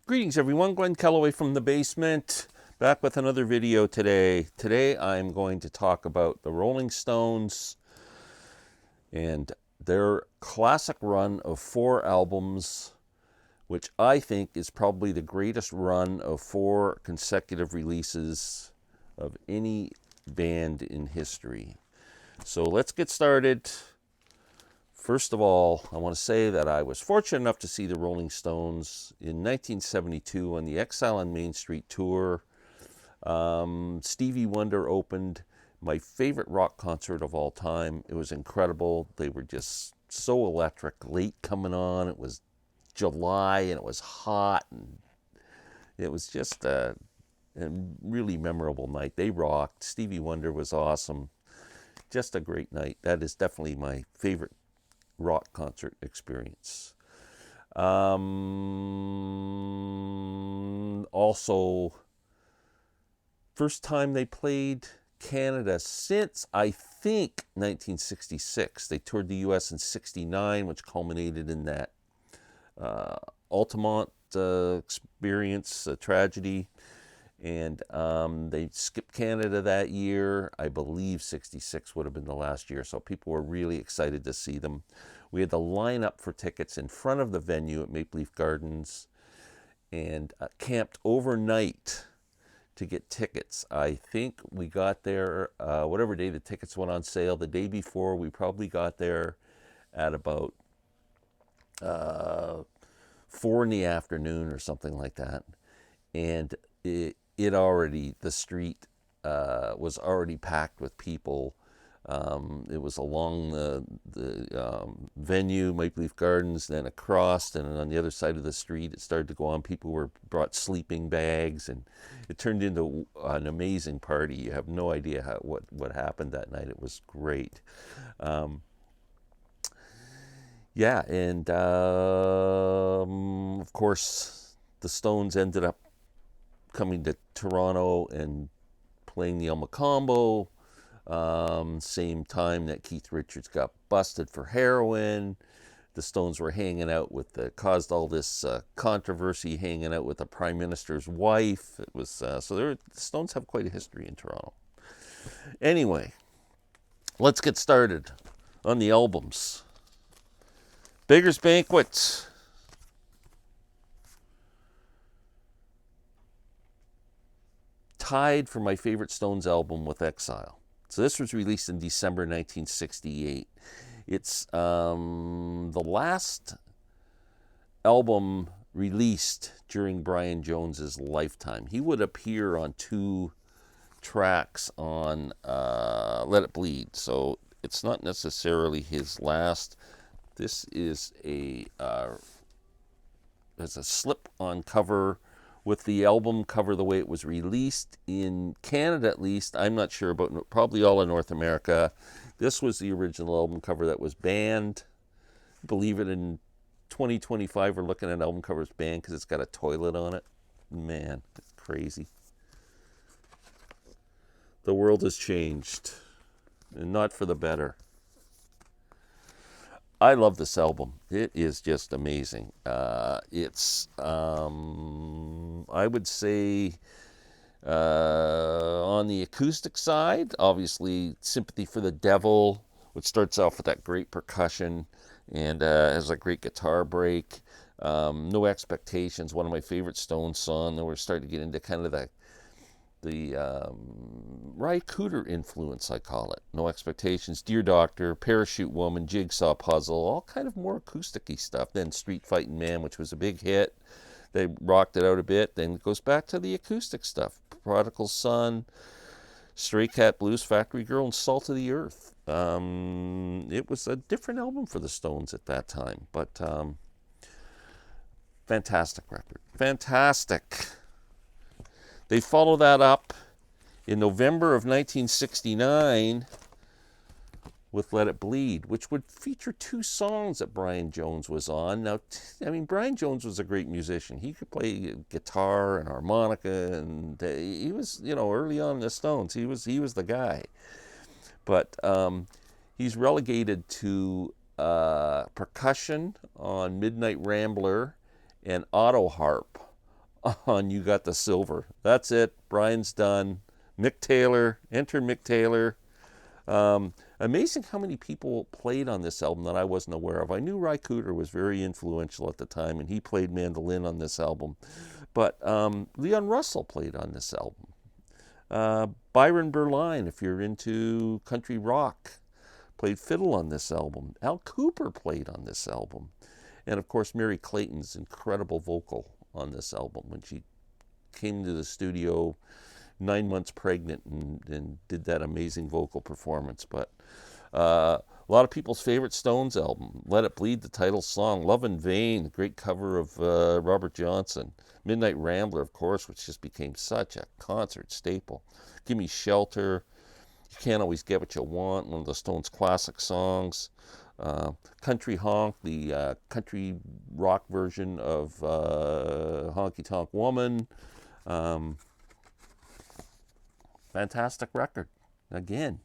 Greetings everyone, Glenn Kellaway from the basement, back with another video today. Today I'm going to talk about the Rolling Stones and their classic run of 4 albums, which I think is probably the greatest run of 4 consecutive releases of any band in history. So let's get started. First of all, I want to say that I was fortunate enough to see the Rolling Stones in 1972 on the Exile on Main Street tour. Stevie Wonder opened, my favorite rock concert of all time. It was incredible. They were just so electric, late coming on. It was July and it was hot, and it was just a really memorable night. They rocked. Stevie Wonder was awesome. Just a great night. That is definitely my favorite rock concert experience. Also, first time they played Canada since, I think, 1966. They toured the U.S. in 69, which culminated in that Altamont experience, tragedy. And they skipped Canada that year. I believe 66 would have been the last year. So people were really excited to see them. We had to line up for tickets in front of the venue at Maple Leaf Gardens and camped overnight to get tickets. I think we got there, whatever day the tickets went on sale, the day before. We probably got there at about 4 in the afternoon or something like that. And the street was already packed with people. It was along the venue, Maple Leaf Gardens, then across, and on the other side of the street, it started to go on. People brought sleeping bags, and it turned into an amazing party. You have no idea what happened that night. It was great. Yeah, and of course, the Stones ended up coming to Toronto and playing the El Macombo, same time that Keith Richards got busted for heroin. The Stones were hanging out caused all this controversy, hanging out with the Prime Minister's wife. It was the Stones have quite a history in Toronto. Anyway, let's get started on the albums. Beggars Banquet. Tied for my favorite Stones album with Exile. So this was released in December 1968. It's the last album released during Brian Jones's lifetime. He would appear on 2 tracks on Let It Bleed, so it's not necessarily his last. This is there's a slip-on cover with the album cover the way it was released in Canada, at least. I'm not sure about probably all of North America. This was the original album cover that was banned. Believe it, in 2025 we're looking at album covers banned because it's got a toilet on it. Man, it's crazy. The world has changed, and not for the better. I love this album. It is just amazing. It's, I would say, on the acoustic side, obviously, Sympathy for the Devil, which starts off with that great percussion and has a great guitar break. No Expectations, one of my favorite Stones songs. Then we're starting to get into kind of the Ry Cooder influence, I call it. No Expectations, Dear Doctor, Parachute Woman, Jigsaw Puzzle, all kind of more acoustic-y stuff. Then Street Fighting Man, which was a big hit. They rocked it out a bit. Then it goes back to the acoustic stuff. Prodigal Son, Stray Cat Blues, Factory Girl, and Salt of the Earth. It was a different album for the Stones at that time, but fantastic record. Fantastic. They follow that up in November of 1969 with Let It Bleed, which would feature 2 songs that Brian Jones was on. Now, Brian Jones was a great musician. He could play guitar and harmonica, and he was, early on in the Stones, he was the guy. But he's relegated to percussion on Midnight Rambler and auto harp on You Got the Silver. That's it. Brian's done. Mick Taylor. Enter Mick Taylor. Amazing how many people played on this album that I wasn't aware of. I knew Ry Cooder was very influential at the time, and he played mandolin on this album. But Leon Russell played on this album. Byron Berline, if you're into country rock, played fiddle on this album. Al Cooper played on this album. And of course, Mary Clayton's incredible vocal on this album when she came to the studio 9 months pregnant and did that amazing vocal performance. But a lot of people's favorite Stones album, Let It Bleed, the title song. Love in Vain, great cover of Robert Johnson. Midnight Rambler, of course, which just became such a concert staple. Give Me Shelter, You Can't Always Get What You Want, one of the Stones' classic songs. Country Honk, the country rock version of Honky Tonk Woman. Fantastic record. Again,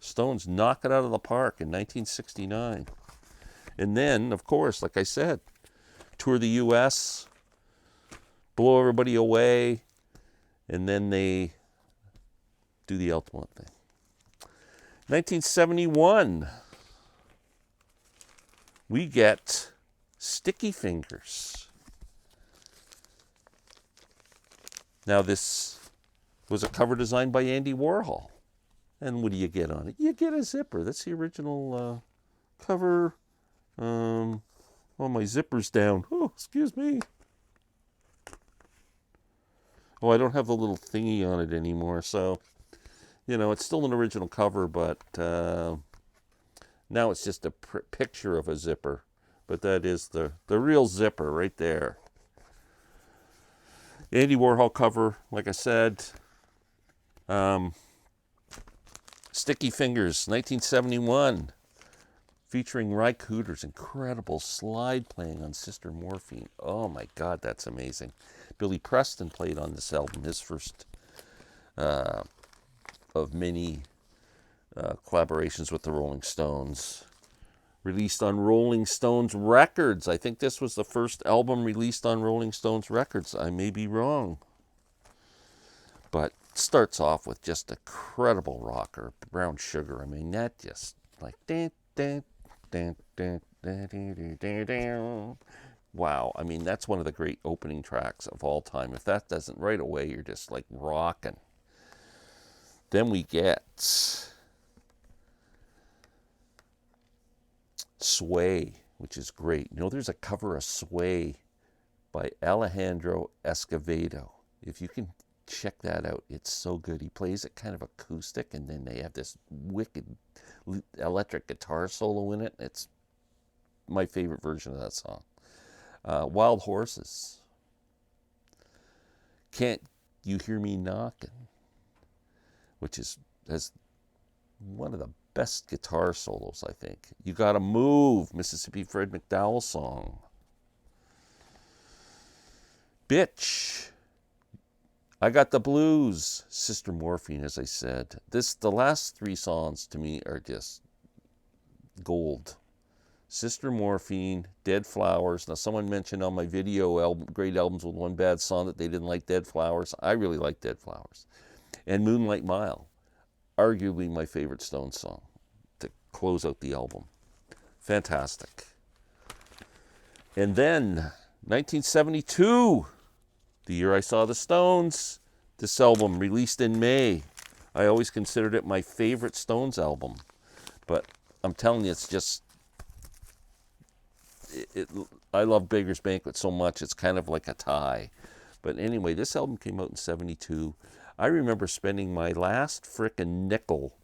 Stones knock it out of the park in 1969. And then, of course, like I said, tour the U.S., blow everybody away, and then they do the ultimate thing. 1971, we get Sticky Fingers. Now, this was a cover designed by Andy Warhol. And what do you get on it? You get a zipper. That's the original cover. Oh, my zipper's down. Oh, excuse me. Oh, I don't have the little thingy on it anymore. So, you know, it's still an original cover, but now it's just a picture of a zipper. But that is the real zipper right there. Andy Warhol cover, like I said. Sticky Fingers, 1971, featuring Ry Cooder's incredible slide playing on Sister Morphine. Oh my God, that's amazing. Billy Preston played on this album, his first of many collaborations with the Rolling Stones. Released on Rolling Stones Records. I think this was the first album released on Rolling Stones Records. I may be wrong. But starts off with just a credible rocker, Brown Sugar. I mean, that just like wow. I mean, that's one of the great opening tracks of all time. If that doesn't, right away, you're just like rocking. Then we get Sway, which is great. You know, there's a cover of Sway by Alejandro Escovedo. If you can check that out, it's so good. He plays it kind of acoustic, and then they have this wicked electric guitar solo in it. It's my favorite version of that song. Wild Horses. Can't You Hear Me Knocking, which has one of the best guitar solos, I think. You Gotta Move, Mississippi Fred McDowell song. Bitch, I Got the Blues, Sister Morphine, as I said. The last three songs to me are just gold. Sister Morphine, Dead Flowers. Now, someone mentioned on my video album, Great Albums with One Bad Song, that they didn't like Dead Flowers. I really like Dead Flowers. And Moonlight Mile, arguably my favorite Stones song to close out the album. Fantastic. And then, 1972, the year I saw the Stones, this album released in May. I always considered it my favorite Stones album. But I'm telling you, it's just, I love Beggars Banquet so much, it's kind of like a tie. But anyway, this album came out in 72. I remember spending my last frickin' nickel.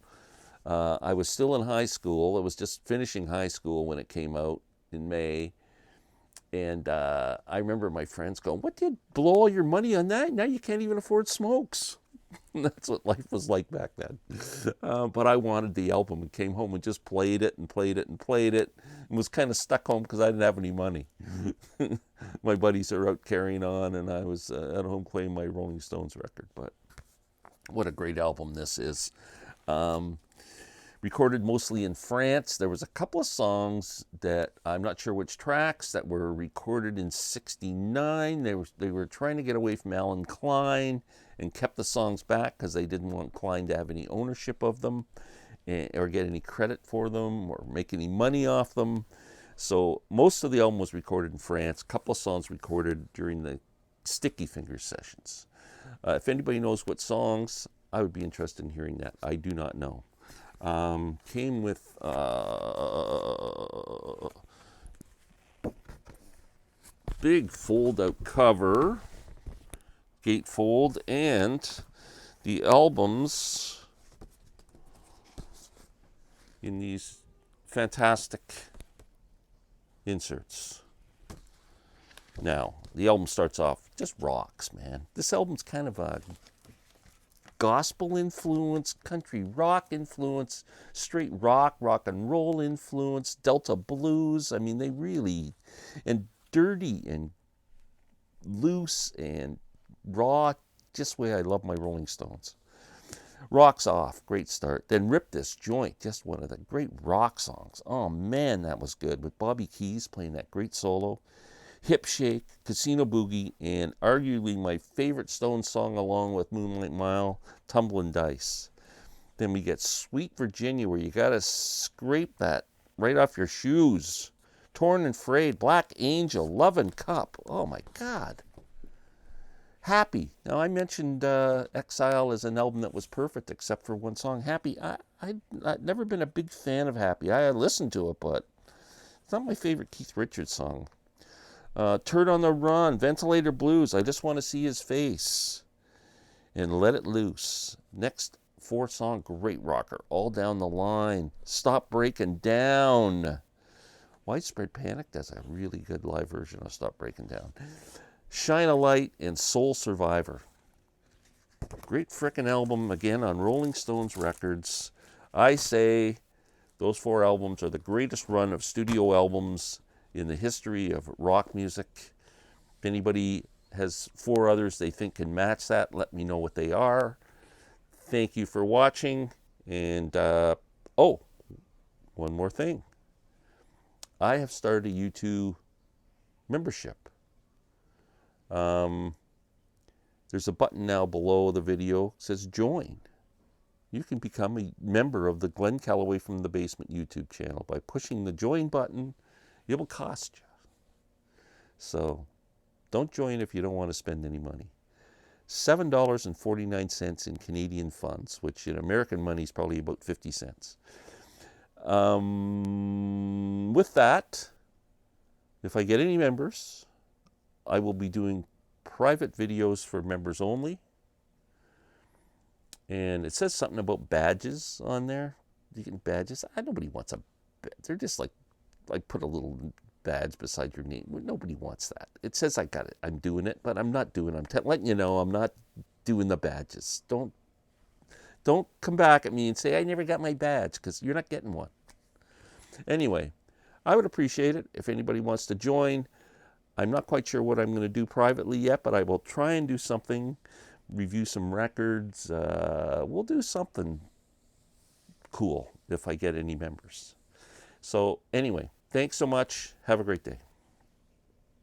I was still in high school. I was just finishing high school when it came out in May. And I remember my friends going, "What did you blow all your money on that? Now you can't even afford smokes." That's what life was like back then. But I wanted the album and came home and just played it and played it and played it. And was kind of stuck home because I didn't have any money. My buddies are out carrying on, and I was at home playing my Rolling Stones record. But what a great album this is. recorded mostly in France. There was a couple of songs that I'm not sure which tracks that were recorded in '69. They were trying to get away from Alan Klein and kept the songs back because they didn't want Klein to have any ownership of them or get any credit for them or make any money off them. So most of the album was recorded in France. A couple of songs recorded during the Sticky Fingers sessions. If anybody knows what songs, I would be interested in hearing that. I do not know. Came with big fold-out cover, gatefold, and the albums in these fantastic inserts. Now, the album starts off just rocks, man. This album's kind of a gospel influence, country rock influence, straight rock and roll influence, Delta blues. I mean, they really, and dirty and loose and raw, just the way I love my Rolling Stones. Rocks Off, great start. Then Rip This Joint, just one of the great rock songs. Oh man, that was good, with Bobby Keys playing that great solo. Hip Shake, Casino Boogie, and arguably my favorite Stones song along with Moonlight Mile, Tumblin' Dice. Then we get Sweet Virginia, where you gotta scrape that right off your shoes. Torn and Frayed, Black Angel, Lovin' Cup. Oh my God. Happy. Now I mentioned Exile as an album that was perfect except for one song. Happy. I've never been a big fan of Happy. I listened to it, but it's not my favorite Keith Richards song. Turd on the Run, Ventilator Blues, I Just Want to See His Face, and Let It Loose. Next 4 song, great rocker, All Down the Line, Stop Breaking Down. Widespread Panic does a really good live version of Stop Breaking Down. Shine a Light and Soul Survivor. Great frickin' album, again on Rolling Stones Records. I say those 4 albums are the greatest run of studio albums in the history of rock music. If anybody has 4 others they think can match that, let me know what they are. Thank you for watching. And, oh, one more thing. I have started a YouTube membership. There's a button now below the video that says join. You can become a member of the Glenn Calloway from the Basement YouTube channel by pushing the join button. It will cost you. So don't join if you don't want to spend any money. $7.49 in Canadian funds, which in American money is probably about 50 cents. With that, if I get any members, I will be doing private videos for members only. And it says something about badges on there. You get badges. Nobody wants a badge. They're just like put a little badge beside your name. Nobody wants that. It says I got it. I'm doing it, but I'm not doing it. I'm letting you know I'm not doing the badges. Don't come back at me and say I never got my badge, because you're not getting one. Anyway, I would appreciate it if anybody wants to join. I'm not quite sure what I'm going to do privately yet, but I will try and do something, review some records. We'll do something cool if I get any members. So anyway, thanks so much. Have a great day.